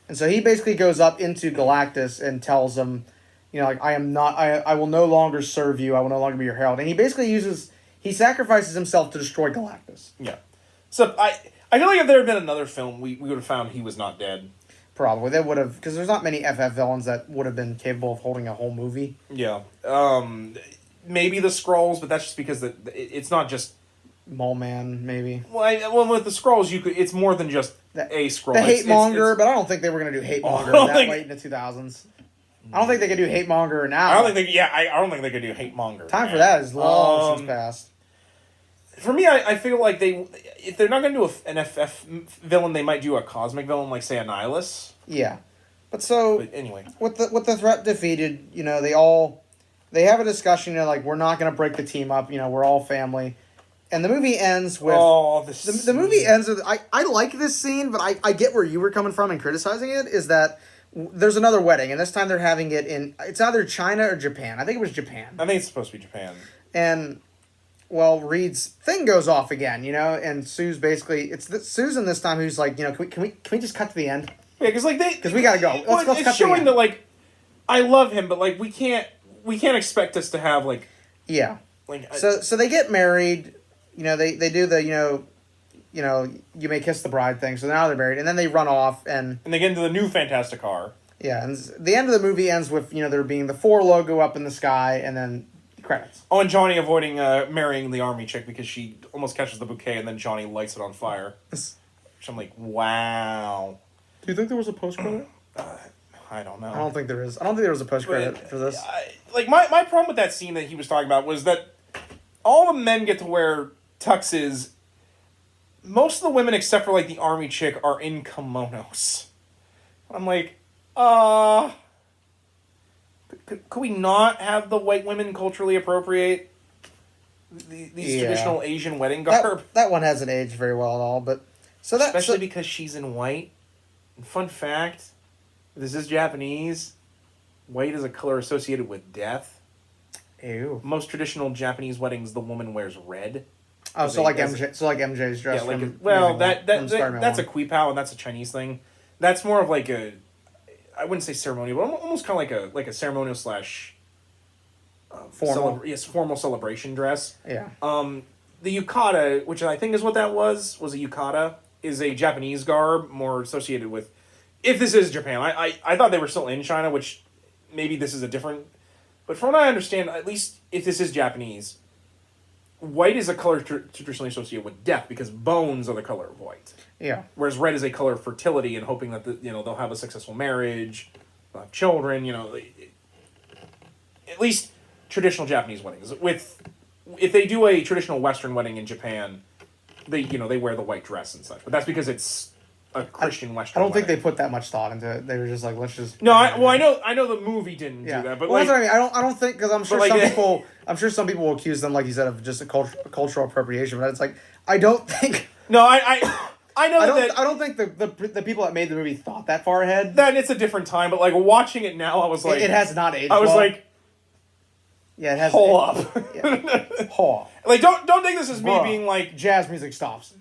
And so he basically goes up into Galactus and tells him, you know, like, I will no longer serve you. I will no longer be your herald. And he basically he sacrifices himself to destroy Galactus.
Yeah. So I feel like if there had been another film, we would have found he was not dead.
Probably. They would have, because there's not many FF villains that would have been capable of holding a whole movie.
Yeah. Maybe the Skrulls, but that's just because it's not just...
Mole Man, maybe.
Well, with the Skrulls, it's more than just a Skrull.
The Hate Monger, but I don't think they were going to do Hate Monger late in the 2000s. I don't think they could do Hate Monger now.
I don't think they could do Hate Monger.
Time for that is long since passed.
For me, I feel like if they're not going to do an FF villain, they might do a cosmic villain, like, say, Annihilus.
Yeah. But
anyway.
With the threat defeated, you know, they have a discussion, you know, like, we're not going to break the team up, you know, we're all family. And the movie ends with... the movie ends with... I like this scene, but I get where you were coming from in criticizing it, is that there's another wedding, and this time they're having it in... It's either China or Japan. I think it was Japan.
I think it's supposed to be Japan.
And, well, Reed's thing goes off again, you know, and Sue's basically... It's Susan this time who's like, you know, can we just cut to the end?
Yeah, because, like,
Because we gotta go. Let's cut to the end.
It's showing that, like, I love him, but, like, we can't expect us to have, like...
Yeah.
Like,
So they get married... You know, they do the, you know, you may kiss the bride thing. So now they're married. And then they run off and
they get into the new Fantastic Car.
Yeah, and the end of the movie ends with, you know, there being the 4 logo up in the sky and then credits.
Oh, and Johnny avoiding marrying the army chick because she almost catches the bouquet and then Johnny lights it on fire. Which I'm like, wow.
Do you think there was a post-credit?
I don't know.
I don't think there is. I don't think there was a post-credit for this.
My problem with that scene that he was talking about was that all the men get to wear tuxes. Most of the women, except for, like, the army chick, are in kimonos. I'm like, could we not have the white women culturally appropriate these traditional Asian wedding garb?
That one hasn't aged very well at all, but...
Especially because she's in white. And fun fact, this is Japanese. White is a color associated with death.
Ew.
Most traditional Japanese weddings, the woman wears red.
Oh, so like MJ's dress.
Yeah, that's a Kui-Pao, and that's a Chinese thing. That's more of like a, I wouldn't say ceremonial, but almost kind of like a ceremonial slash
formal.
Formal celebration dress.
Yeah.
The yukata, which I think is what that was a yukata, is a Japanese garb more associated with. If this is Japan, I thought they were still in China, which maybe this is a different. But from what I understand, at least if this is Japanese, white is a color traditionally associated with death because bones are the color of white.
Yeah.
Whereas red is a color of fertility and hoping that they'll have a successful marriage, they'll have children. At least traditional Japanese weddings. If they do a traditional Western wedding in Japan, they wear the white dress and such. But that's because it's a Christian Western.
I don't think they put that much thought into it. They were just like, let's just.
No, I know the movie didn't do that, but
that's what I mean. I don't think because I'm sure some people will accuse them, like you said, of just a cultural appropriation. But it's like I don't think.
No, I
don't think the people that made the movie thought that far ahead.
Then it's a different time, but like watching it now, I was like,
it has not aged.
I was like,
yeah, it has.
Hold up.
Hold up.
Like don't take this as me being like
jazz music stops.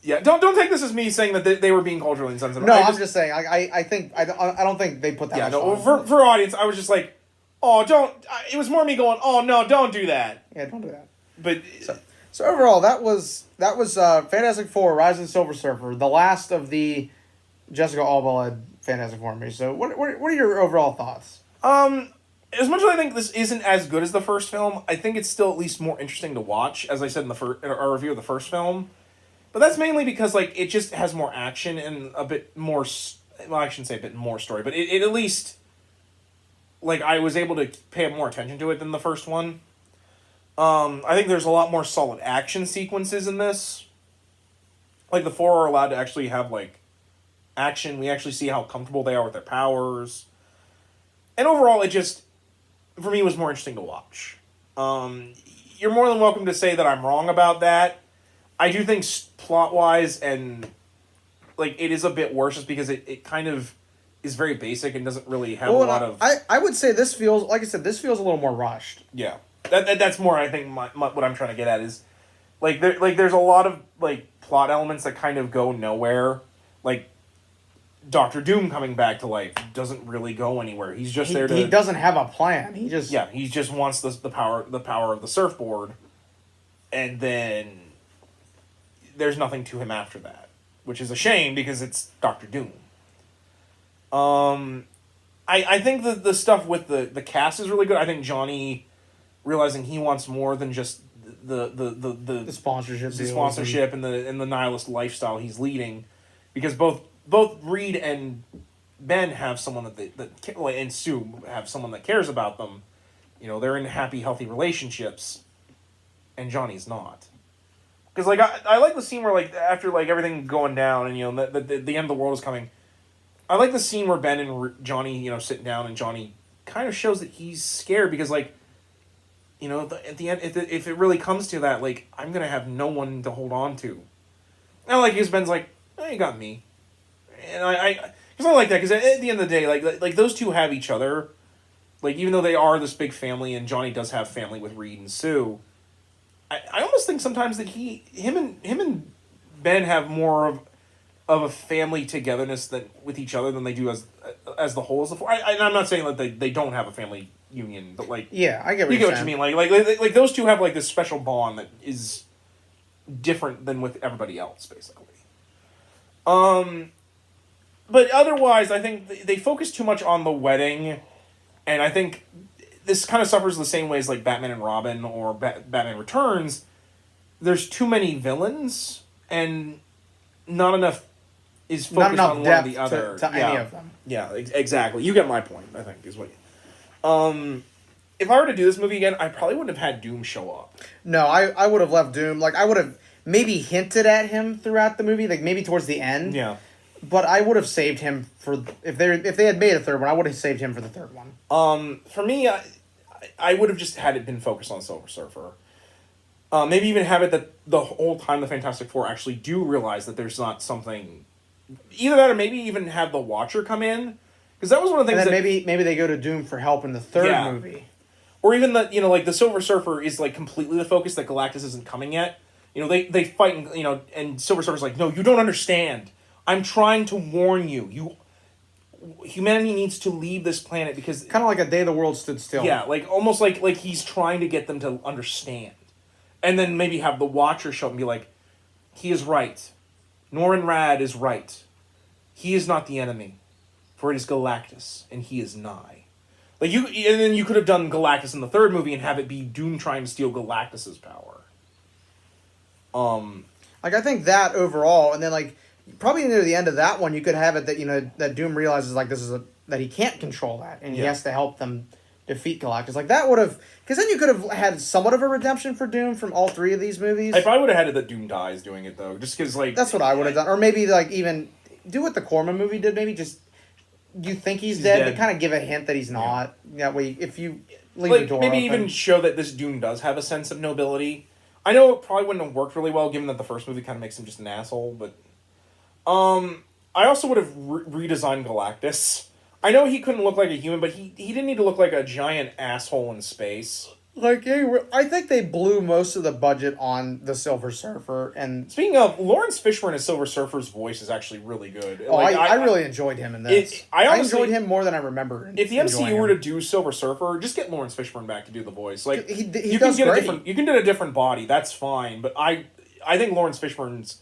Yeah, don't take this as me saying that they were being culturally insensitive.
No, I'm just saying. I don't think they put that.
Yeah, no. For audience, I was just like, oh, don't. It was more me going, oh no, don't do that.
Yeah, don't do that.
But
so overall, that was Fantastic Four: Rise of the Silver Surfer, the last of the Jessica Alba Fantastic Four movies. So what are your overall thoughts?
As much as I think this isn't as good as the first film, I think it's still at least more interesting to watch. As I said in our review of the first film. But that's mainly because, like, it just has more action and a bit more... Well, I shouldn't say a bit more story, but it at least... Like, I was able to pay more attention to it than the first one. I think there's a lot more solid action sequences in this. Like, the four are allowed to actually have, like, action. We actually see how comfortable they are with their powers. And overall, it just, for me, was more interesting to watch. You're more than welcome to say that I'm wrong about that. I do think plot-wise and, like, it is a bit worse just because it kind of is very basic and doesn't really have a lot of...
I would say this feels, like I said, this feels a little more rushed.
Yeah. That's more, I think, what I'm trying to get at is there's a lot of like plot elements that kind of go nowhere. Like Doctor Doom coming back to life doesn't really go anywhere. He's just there to.
He doesn't have a plan. He
just wants the power of the surfboard, and then there's nothing to him after that, which is a shame because it's Doctor Doom. I think the stuff with the cast is really good. I think Johnny realizing he wants more than just the
sponsorship
and the nihilist lifestyle he's leading, because both Reed and Ben have someone and Sue have someone that cares about them. You know, they're in happy, healthy relationships, and Johnny's not. Because like I like the scene where like after like everything going down and you know the end of the world is coming. I like the scene where Ben and Johnny sitting down and Johnny kind of shows that he's scared because like. You know, at the end, if it really comes to that, like, I'm going to have no one to hold on to. And, like, because Ben's like, oh, you got me. And because I like that, because at the end of the day, like those two have each other. Like, even though they are this big family, and Johnny does have family with Reed and Sue, I almost think sometimes that him and Ben have more of a family togetherness with each other than they do as the whole as the four. I'm not saying that they don't have a family union, but like
yeah, I get what
you mean. Like those two have like this special bond that is different than with everybody else, basically. But otherwise, I think they focus too much on the wedding, and I think this kind of suffers the same way as like Batman and Robin or Batman Returns. There's too many villains, and not enough is focused on one or the other
to any of them.
Yeah, exactly. You get my point. I think is what. If I were to do this movie again, I probably wouldn't have had Doom show up.
No, I would have left Doom. Like, I would have maybe hinted at him throughout the movie, like maybe towards the end.
Yeah.
But I would have saved him for if they had made a third one. I would have saved him for the third one.
For me, I would have just had it been focused on Silver Surfer. Maybe even have it that the whole time the Fantastic Four actually do realize that there's not something. Either that, or maybe even have the Watcher come in. Because that was one of the things.
And then maybe they go to Doom for help in the third movie,
or even that like the Silver Surfer is like completely the focus that Galactus isn't coming yet. You know they fight and and Silver Surfer's like, no, you don't understand. I'm trying to warn you. Humanity needs to leave this planet because
kind of like a day the world stood still.
Yeah, like almost like he's trying to get them to understand, and then maybe have the Watcher show up and be like, he is right. Norrin Rad is right. He is not the enemy. For it is Galactus, and he is nigh. And then you could have done Galactus in the third movie and have it be Doom trying to steal Galactus's power.
Like I think that overall, and then like probably near the end of that one, you could have it that that Doom realizes like that he can't control that, and he has to help them defeat Galactus. Like that would have, because then you could have had somewhat of a redemption for Doom from all three of these movies.
I probably would have had it that Doom dies doing it though, just because like
that's what I would have done, or maybe like even do what the Corman movie did, maybe just. You think he's dead, but kind of give a hint that he's not. Yeah. That way, if you leave the door
maybe
open.
even show that this Doom does have a sense of nobility. I know it probably wouldn't have worked really well, given that the first movie kind of makes him just an asshole. But I also would have redesigned Galactus. I know he couldn't look like a human, but he didn't need to look like a giant asshole in space.
Like, I think they blew most of the budget on the Silver Surfer. And
speaking of, Lawrence Fishburne as Silver Surfer's voice is actually really good.
Oh, like, I really enjoyed him in this. I enjoyed him more than I remember.
If the MCU were to do Silver Surfer, just get Lawrence Fishburne back to do the voice. Like
he
you
does
can get
great.
You can get a different body. That's fine. But I think Lawrence Fishburne's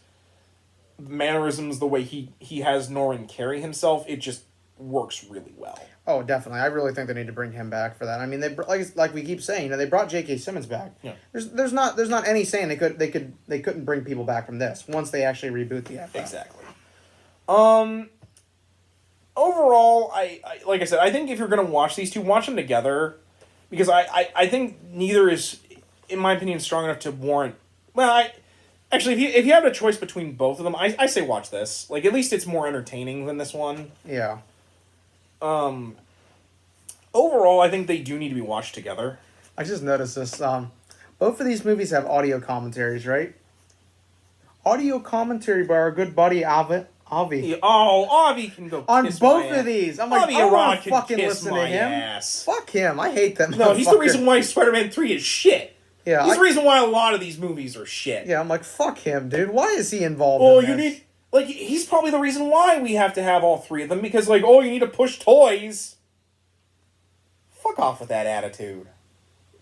mannerisms, the way he has Norrin carry himself, it just works really well.
Oh, definitely. I really think they need to bring him back for that. I mean, they like we keep saying, they brought J.K. Simmons back.
Yeah.
There's not any saying they couldn't bring people back from this once they actually reboot the FF.
Exactly. Overall, I like I said, I think if you're gonna watch these two, watch them together, because I think neither is, in my opinion, strong enough to warrant. Well, actually, if you have a choice between both of them, I say watch this. Like, at least it's more entertaining than this one.
Yeah.
Overall, I think they do need to be watched together.
I just noticed this. Both of these movies have audio commentaries, right? Audio commentary by our good buddy Avi.
Oh, Avi can go
on
kiss
both
my
of these. I'm like,
Avi
I don't want
Arad
to fucking
kiss
listen
my
to him.
Ass.
Fuck him. I hate them.
No, he's the reason why Spider-Man 3 is shit.
Yeah,
He's the reason why a lot of these movies are shit.
Yeah, I'm like, fuck him, dude. Why is he involved
Well,
in this?
you need... Like, he's probably the reason why we have to have all three of them, because, like, oh, you need to push toys. Fuck off with that attitude.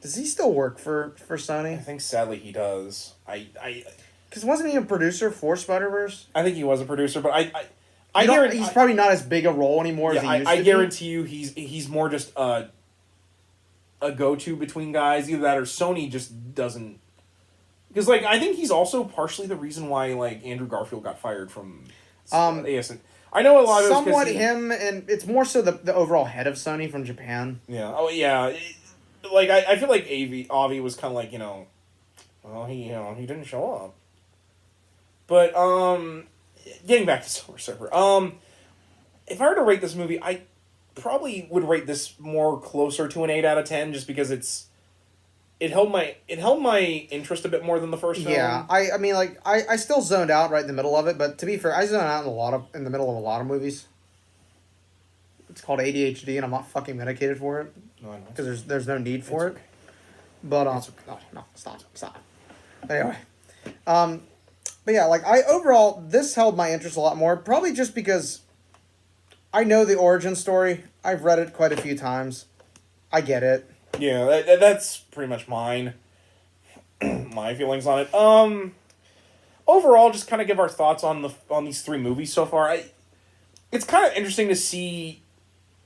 Does he still work for
I
Sony?
think, sadly, he does.
Because wasn't he a producer for Spider-Verse?
I think he was a producer, but
He's probably not as big a role anymore as he used to
I
be.
guarantee you he's more just a go-to between guys. Either that or Sony just doesn't... Because, like, I think he's also partially the reason why, like, Andrew Garfield got fired from ASN. I know a lot of it was
somewhat him, and it's more so the overall head of Sony from Japan.
Yeah. Oh, yeah. Like, I feel like Avi was kind of like, well, he didn't show up. But, getting back to Silver Surfer, if I were to rate this movie, I probably would rate this more closer to an 8 out of 10, just because it held my interest a bit more than the first film.
Yeah, I mean, like, I still zoned out right in the middle of it, but to be fair, I zoned out in the middle of a lot of movies. It's called ADHD, and I'm not fucking medicated for it.
No, I know.
Because there's no need for it. Okay. But,
okay.
no, stop. Anyway. But yeah, like, overall, this held my interest a lot more, probably just because I know the origin story. I've read it quite a few times. I get it.
Yeah, that's pretty much mine. My feelings on it. Overall, just kind of give our thoughts on these three movies so far. It's kind of interesting to see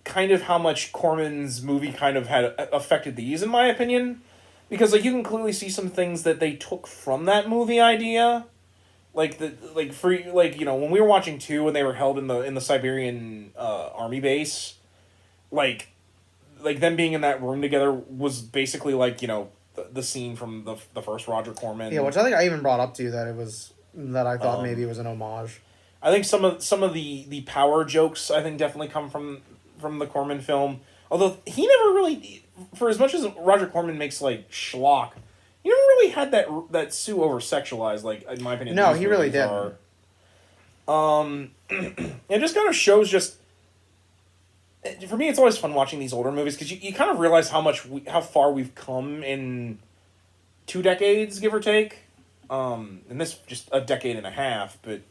kind of how much Corman's movie kind of had affected these, in my opinion, because like you can clearly see some things that they took from that movie idea, when we were watching 2 when they were held in the Siberian army base, like them being in that room together was basically like, the scene from the first Roger Corman.
Yeah, which I think I even brought up to you that I thought maybe it was an homage.
I think some of the power jokes I think definitely come from the Corman film. Although he never really, for as much as Roger Corman makes like schlock, he never really had that Sue over sexualized, like, in my opinion.
No, he really didn't.
It just kind of shows just. For me, it's always fun watching these older movies because you kind of realize how far we've come in 2 decades, give or take. And this just a decade and a half, but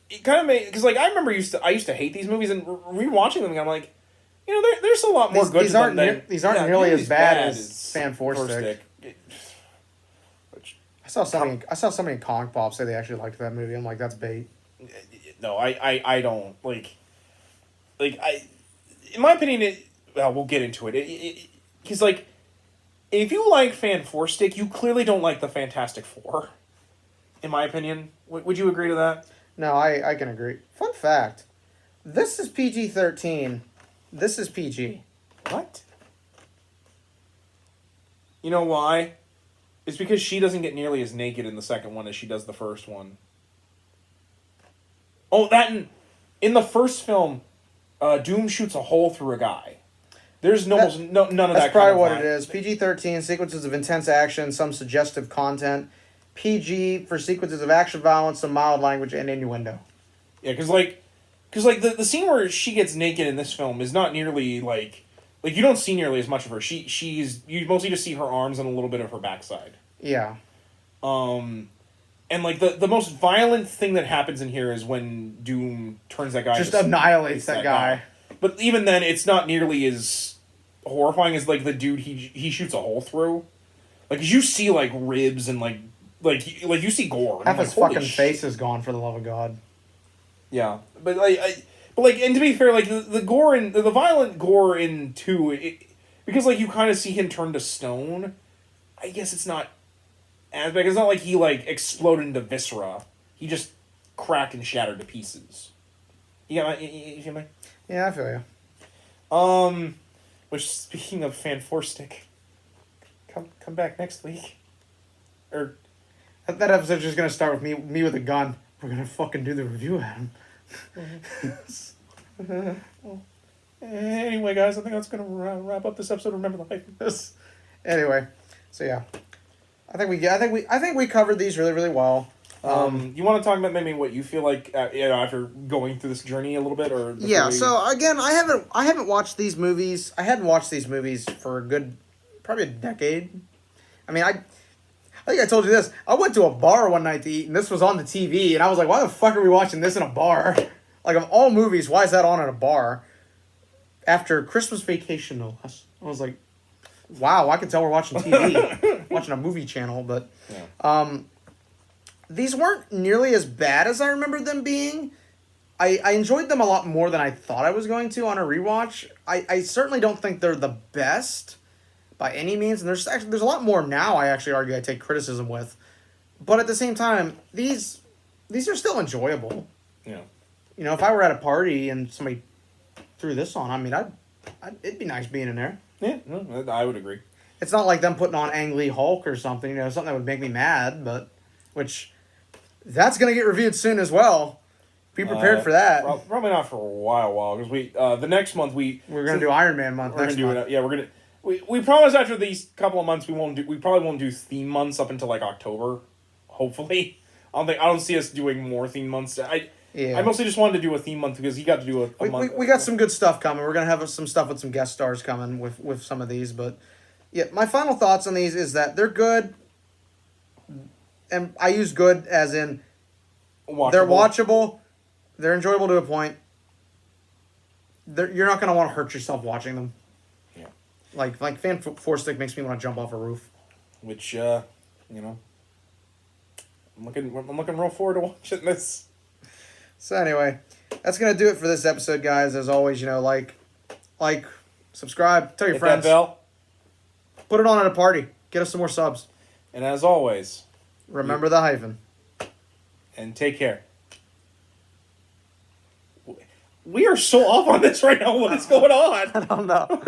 it kind of made, because like I remember I used to hate these movies, and rewatching them, I'm like, there's a lot more good to them than
these aren't nearly as bad as Fan Four Stick. I saw somebody in Comic Pop say they actually liked that movie. I'm like, that's bait.
No, I don't like in my opinion, we'll get into it. Because like, if you like Fan Four Stick, you clearly don't like the Fantastic Four. In my opinion, would you agree to that?
No, I can agree. Fun fact: this is PG-13. This is PG.
What? You know why? It's because she doesn't get nearly as naked in the second one as she does the first one. Oh, in the first film, Doom shoots a hole through a guy. There's none of that.
That's probably what it is. PG-13, sequences of intense action, some suggestive content. PG for sequences of action, violence, some mild language, and innuendo.
Yeah, because the scene where she gets naked in this film is not nearly like you don't see nearly as much of her. You mostly just see her arms and a little bit of her backside.
Yeah.
And like the most violent thing that happens in here is when Doom turns that guy
just annihilates that guy.
But even then, it's not nearly as horrifying as like the dude he shoots a hole through. Like, 'cause you see like ribs and like you see gore.
Half his fucking face is gone, for the love of God.
Yeah, but and to be fair, like the gore in the violent gore in 2, because like you kind of see him turn to stone. I guess it's not as big. It's not like he like exploded into viscera. He just cracked and shattered to pieces. You feel me?
Yeah, I feel you.
Which, speaking of Fan Four Stick, come back next week. Or
that episode's just gonna start with me with a gun. We're gonna fucking do the review, Adam.
Anyway, guys, I think that's gonna wrap up this episode. Remember the Hyphen.
Anyway, so yeah, I think we covered these really, really well.
You want to talk about maybe what you feel like after going through this journey a little bit, or
Yeah. So again, I haven't watched these movies. I hadn't watched these movies for a good, probably a decade. I mean, I think I told you this. I went to a bar one night to eat, and this was on the TV, and I was like, "Why the fuck are we watching this in a bar? Like, of all movies, why is that on at a bar?" After Christmas Vacation, no less. I was like, "Wow, I can tell we're watching TV, watching a movie channel." But, these weren't nearly as bad as I remember them being. I enjoyed them a lot more than I thought I was going to on a rewatch. I certainly don't think they're the best by any means, and there's a lot more now I actually argue I take criticism with. But at the same time, these are still enjoyable.
Yeah.
You know, if I were at a party and somebody threw this on, I mean, it'd be nice being in there.
Yeah, no, I would agree.
It's not like them putting on Ang Lee Hulk or something, you know, something that would make me mad, but that's going to get reviewed soon as well. Be prepared for that.
Probably not for a while, because the next month we're
going to do Iron Man month.
We're going to do it. Yeah, we're going to. We promise after these couple of months we probably won't do theme months up until like October, hopefully. I don't see us doing more theme months. I mostly just wanted to do a theme month because you got to do a month.
We got some good stuff coming. We're going to have some stuff with some guest stars coming with some of these, but yeah, my final thoughts on these is that they're good, and I use good as in they're watchable, they're enjoyable to a point. You're not going to want to hurt yourself watching them.
Yeah.
Like Fan Four Stick makes me want to jump off a roof.
Which, I'm looking real forward to watching this.
So anyway, that's going to do it for this episode, guys. As always, like, subscribe, tell your friends.
Hit that bell.
Put it on at a party. Get us some more subs.
And as always,
remember the hyphen.
And take care. We are so off on this right now. What is going on?
I don't know.